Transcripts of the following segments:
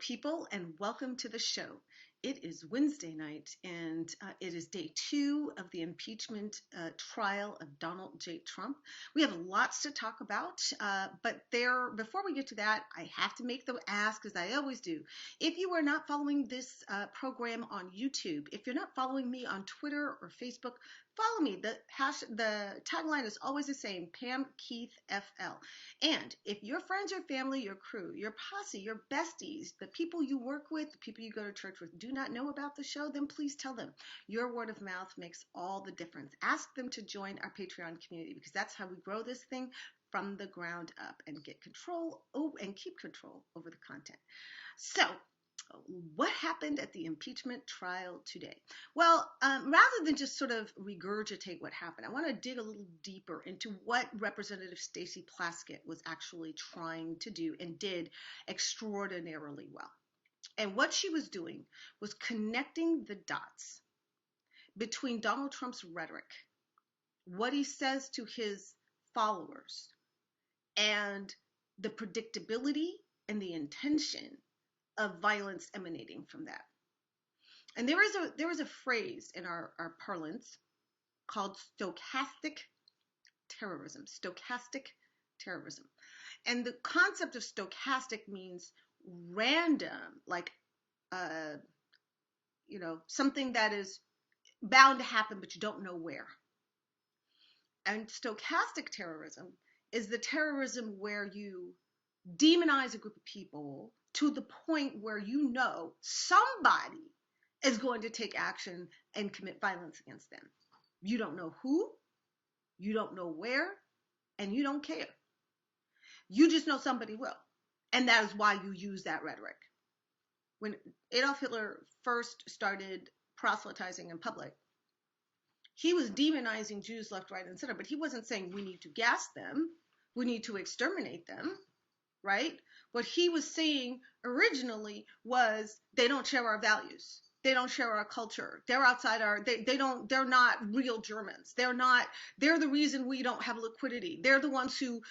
people, and welcome to the show. It is Wednesday night, and it is day 2 of the impeachment trial of Donald J. Trump. We have lots to talk about, but before we get to that, I have to make the ask, as I always do. If you are not following this program on YouTube, if you're not following me on Twitter or Facebook, follow me. The tagline is always the same: Pam Keith FL. And if your friends, your family, your crew, your posse, your besties, the people you work with, the people you go to church with do not know about the show, then please tell them. Your word of mouth makes all the difference. Ask them to join our Patreon community, because that's how we grow this thing from the ground up and get control and keep control over the content. So, what happened at the impeachment trial today? Well, rather than just sort of regurgitate what happened, I want to dig a little deeper into what Representative Stacey Plaskett was actually trying to do and did extraordinarily well. And what she was doing was connecting the dots between Donald Trump's rhetoric, what he says to his followers, and the predictability and the intention of violence emanating from that. And there is a phrase in our parlance called stochastic terrorism. Stochastic terrorism. And the concept of stochastic means random, like something that is bound to happen, but you don't know where. And stochastic terrorism is the terrorism where you demonize a group of people to the point where you know somebody is going to take action and commit violence against them. You don't know who, you don't know where, and you don't care. You just know somebody will. And that is why you use that rhetoric. When Adolf Hitler first started proselytizing in public, he was demonizing Jews left, right, and center, but he wasn't saying we need to gas them, we need to exterminate them, right? What he was saying originally was they don't share our values. They don't share our culture. They're outside they're not real Germans. They're the reason we don't have liquidity. They're the ones who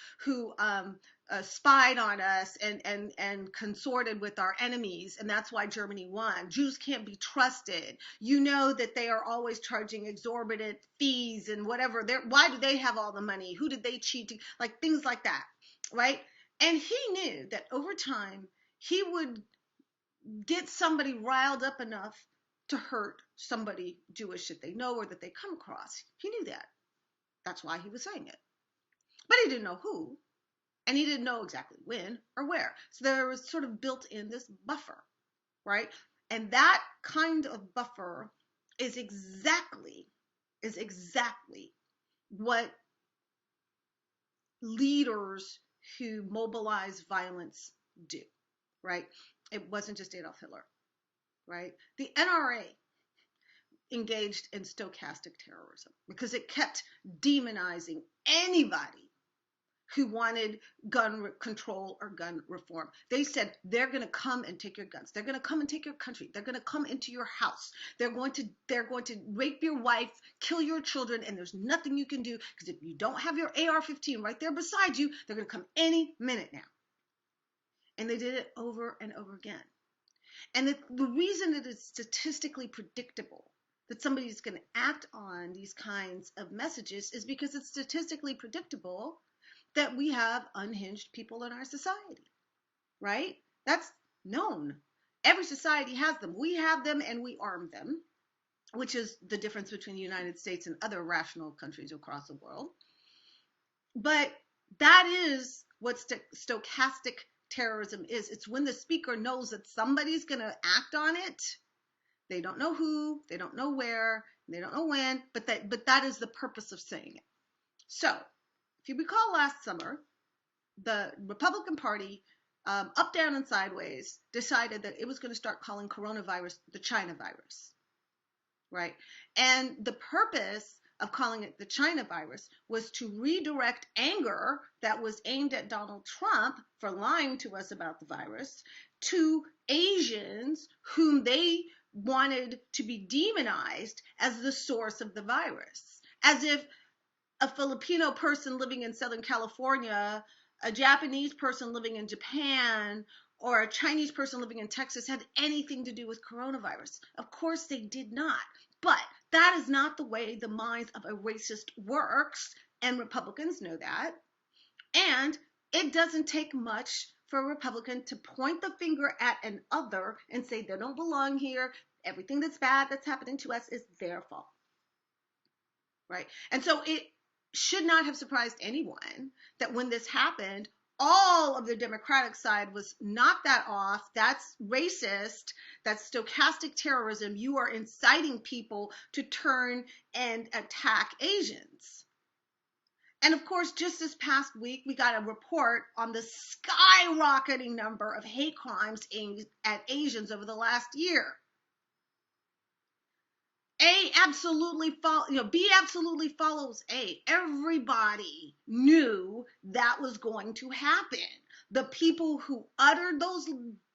spied on us and consorted with our enemies. And that's why Germany won. Jews can't be trusted. You know that they are always charging exorbitant fees and whatever. Why do they have all the money? Who did they cheat? Like things like that, right? And he knew that over time, he would get somebody riled up enough to hurt somebody Jewish that they know or that they come across. He knew that. That's why he was saying it. But he didn't know who, and he didn't know exactly when or where. So there was sort of built in this buffer, right? And that kind of buffer is exactly what leaders who mobilize violence do, right? It wasn't just Adolf Hitler, right? The NRA engaged in stochastic terrorism because it kept demonizing anybody who wanted gun control or gun reform. They said they're going to come and take your guns. They're going to come and take your country. They're going to come into your house. They're going to rape your wife, kill your children, and there's nothing you can do, because if you don't have your AR-15 right there beside you, they're going to come any minute now. And they did it over and over again. And the reason it is statistically predictable that somebody's going to act on these kinds of messages is because it's statistically predictable that we have unhinged people in our society, right? That's known. Every society has them. We have them and we arm them, which is the difference between the United States and other rational countries across the world. But that is what stochastic terrorism is. It's when the speaker knows that somebody's going to act on it. They don't know who, they don't know where, they don't know when, but that is the purpose of saying it. So, if you recall last summer, the Republican Party, up, down, and sideways, decided that it was going to start calling coronavirus the China virus, right? And the purpose of calling it the China virus was to redirect anger that was aimed at Donald Trump for lying to us about the virus to Asians whom they wanted to be demonized as the source of the virus. As if a Filipino person living in Southern California a Japanese person living in Japan or a Chinese person living in Texas had anything to do with coronavirus. Of course they did not. But that is not the way the minds of a racist works, and Republicans know that. And it doesn't take much for a Republican to point the finger at an other and say they don't belong here. Everything that's bad that's happening to us is their fault. Right? And so it should not have surprised anyone that when this happened, all of the Democratic side was knock that off. That's racist. That's stochastic terrorism. You are inciting people to turn and attack Asians. And of course, just this past week, we got a report on the skyrocketing number of hate crimes aimed at Asians over the last year. B absolutely follows A. Everybody knew that was going to happen. The people who uttered those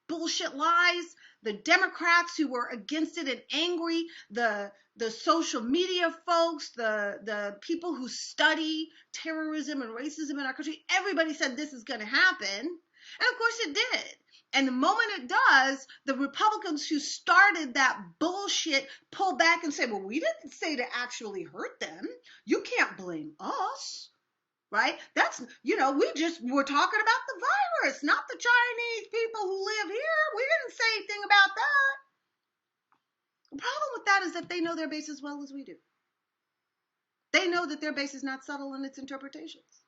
bullshit lies, the Democrats who were against it and angry, the social media folks, the people who study terrorism and racism in our country, everybody said this is going to happen. And of course it did. And the moment it does, the Republicans who started that bullshit pull back and say, well, we didn't say to actually hurt them. You can't blame us, right? That's, we were talking about the virus, not the Chinese people who live here. We didn't say anything about that. The problem with that is that they know their base as well as we do. They know that their base is not subtle in its interpretations.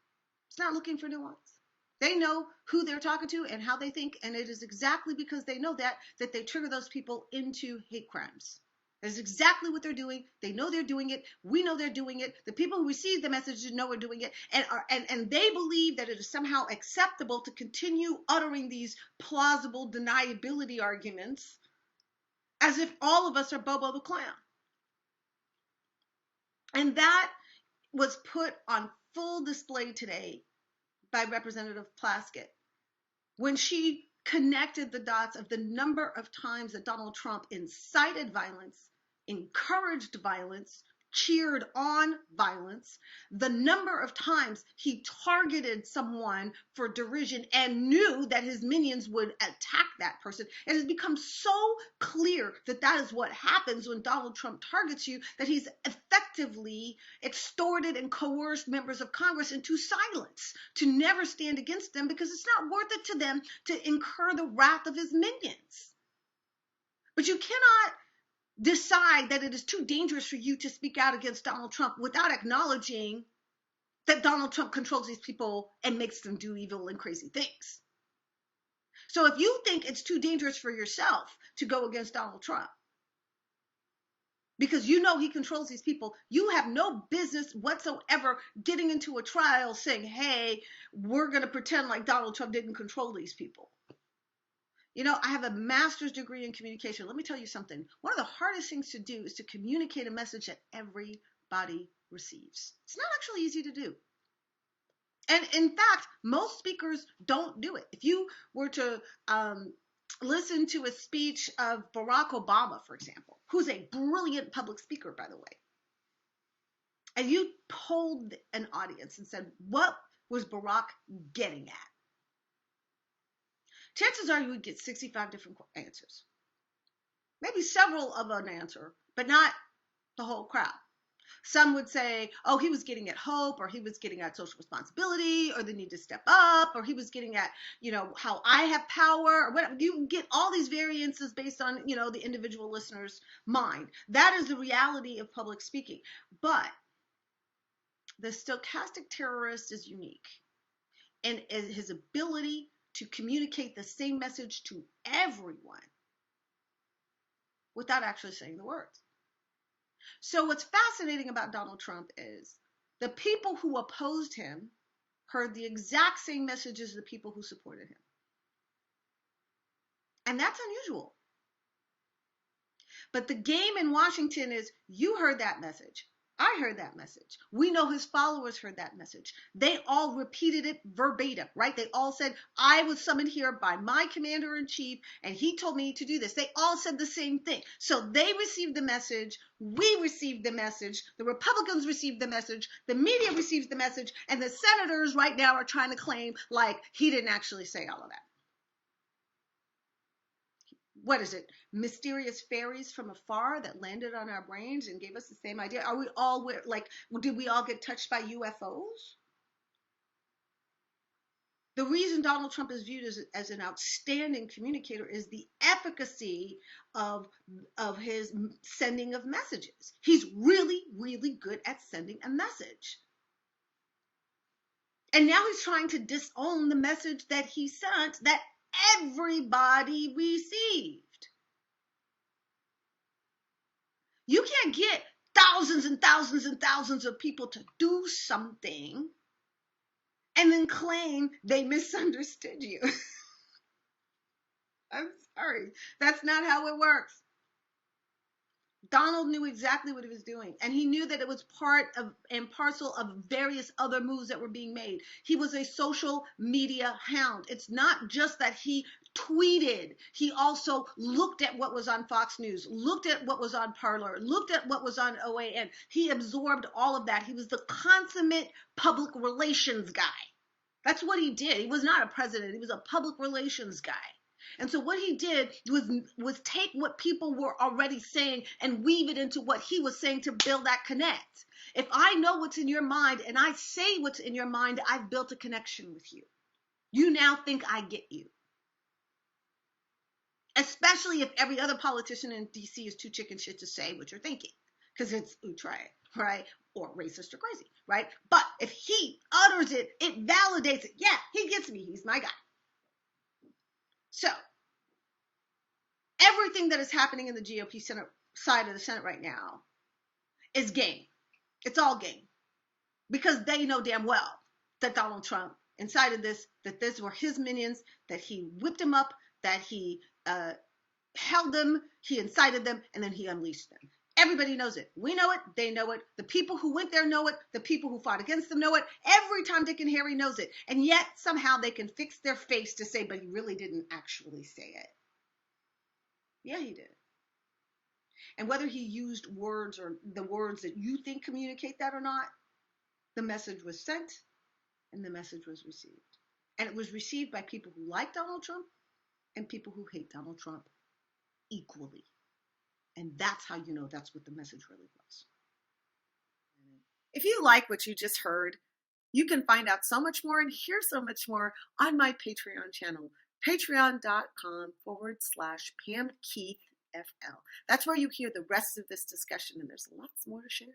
It's not looking for nuance. They know who they're talking to and how they think, and it is exactly because they know that they trigger those people into hate crimes. That's exactly what they're doing. They know they're doing it. We know they're doing it. The people who receive the message know we're doing it, and they believe that it is somehow acceptable to continue uttering these plausible deniability arguments as if all of us are Bobo the Clown. And that was put on full display today by Representative Plaskett when she connected the dots of the number of times that Donald Trump incited violence, encouraged violence, cheered on violence, the number of times he targeted someone for derision and knew that his minions would attack that person. It has become so clear that that is what happens when Donald Trump targets you, that he's effectively extorted and coerced members of Congress into silence, to never stand against them because it's not worth it to them to incur the wrath of his minions. But you cannot decide that it is too dangerous for you to speak out against Donald Trump without acknowledging that Donald Trump controls these people and makes them do evil and crazy things. So if you think it's too dangerous for yourself to go against Donald Trump because you know he controls these people, you have no business whatsoever getting into a trial saying, hey, we're going to pretend like Donald Trump didn't control these people. I have a master's degree in communication. Let me tell you something. One of the hardest things to do is to communicate a message that everybody receives. It's not actually easy to do. And in fact, most speakers don't do it. If you were to listen to a speech of Barack Obama, for example, who's a brilliant public speaker, by the way, and you polled an audience and said, what was Barack getting at? Chances are you would get 65 different answers. Maybe several of an answer, but not the whole crowd. Some would say, oh, he was getting at hope, or he was getting at social responsibility, or the need to step up, or he was getting at, how I have power, or whatever. You get all these variances based on, the individual listener's mind. That is the reality of public speaking. But the stochastic terrorist is unique, and his ability to communicate the same message to everyone without actually saying the words. So what's fascinating about Donald Trump is the people who opposed him heard the exact same message as the people who supported him. And that's unusual. But the game in Washington is, you heard that message. I heard that message. We know his followers heard that message. They all repeated it verbatim, right? They all said, I was summoned here by my commander in chief, and he told me to do this. They all said the same thing. So they received the message. We received the message. The Republicans received the message. The media receives the message. And the senators right now are trying to claim like he didn't actually say all of that. What is it? Mysterious fairies from afar that landed on our brains and gave us the same idea? Are we all like, did we all get touched by UFOs? The reason Donald Trump is viewed as an outstanding communicator is the efficacy of his sending of messages. He's really, really good at sending a message. And now he's trying to disown the message that he sent that everybody received. You can't get thousands and thousands and thousands of people to do something and then claim they misunderstood you. I'm sorry. That's not how it works. Donald knew exactly what he was doing, and he knew that it was part of and parcel of various other moves that were being made. He was a social media hound. It's not just that he tweeted. He also looked at what was on Fox News, looked at what was on Parler, looked at what was on OAN. He absorbed all of that. He was the consummate public relations guy. That's what he did. He was not a president. He was a public relations guy. And so what he did was take what people were already saying and weave it into what he was saying to build that connect. If I know what's in your mind and I say what's in your mind, I've built a connection with you. You now think I get you. Especially if every other politician in DC is too chicken shit to say what you're thinking. Because it's outre, right? Or racist or crazy, right? But if he utters it, it validates it. Yeah, he gets me. He's my guy. So, everything that is happening in the GOP Senate side of the Senate right now is game. It's all game. Because they know damn well that Donald Trump incited this, that these were his minions, that he whipped them up, that he held them, he incited them, and then he unleashed them. Everybody knows it. We know it. They know it. The people who went there know it. The people who fought against them know it. Every Tom, Dick, and Harry knows it. And yet, somehow, they can fix their face to say, but he really didn't actually say it. Yeah, he did. And whether he used words or the words that you think communicate that or not, the message was sent and the message was received. And it was received by people who like Donald Trump and people who hate Donald Trump equally. And that's how you know that's what the message really was. If you like what you just heard, you can find out so much more and hear so much more on my Patreon channel, patreon.com/Pam Keith FL. That's where you hear the rest of this discussion, and there's lots more to share.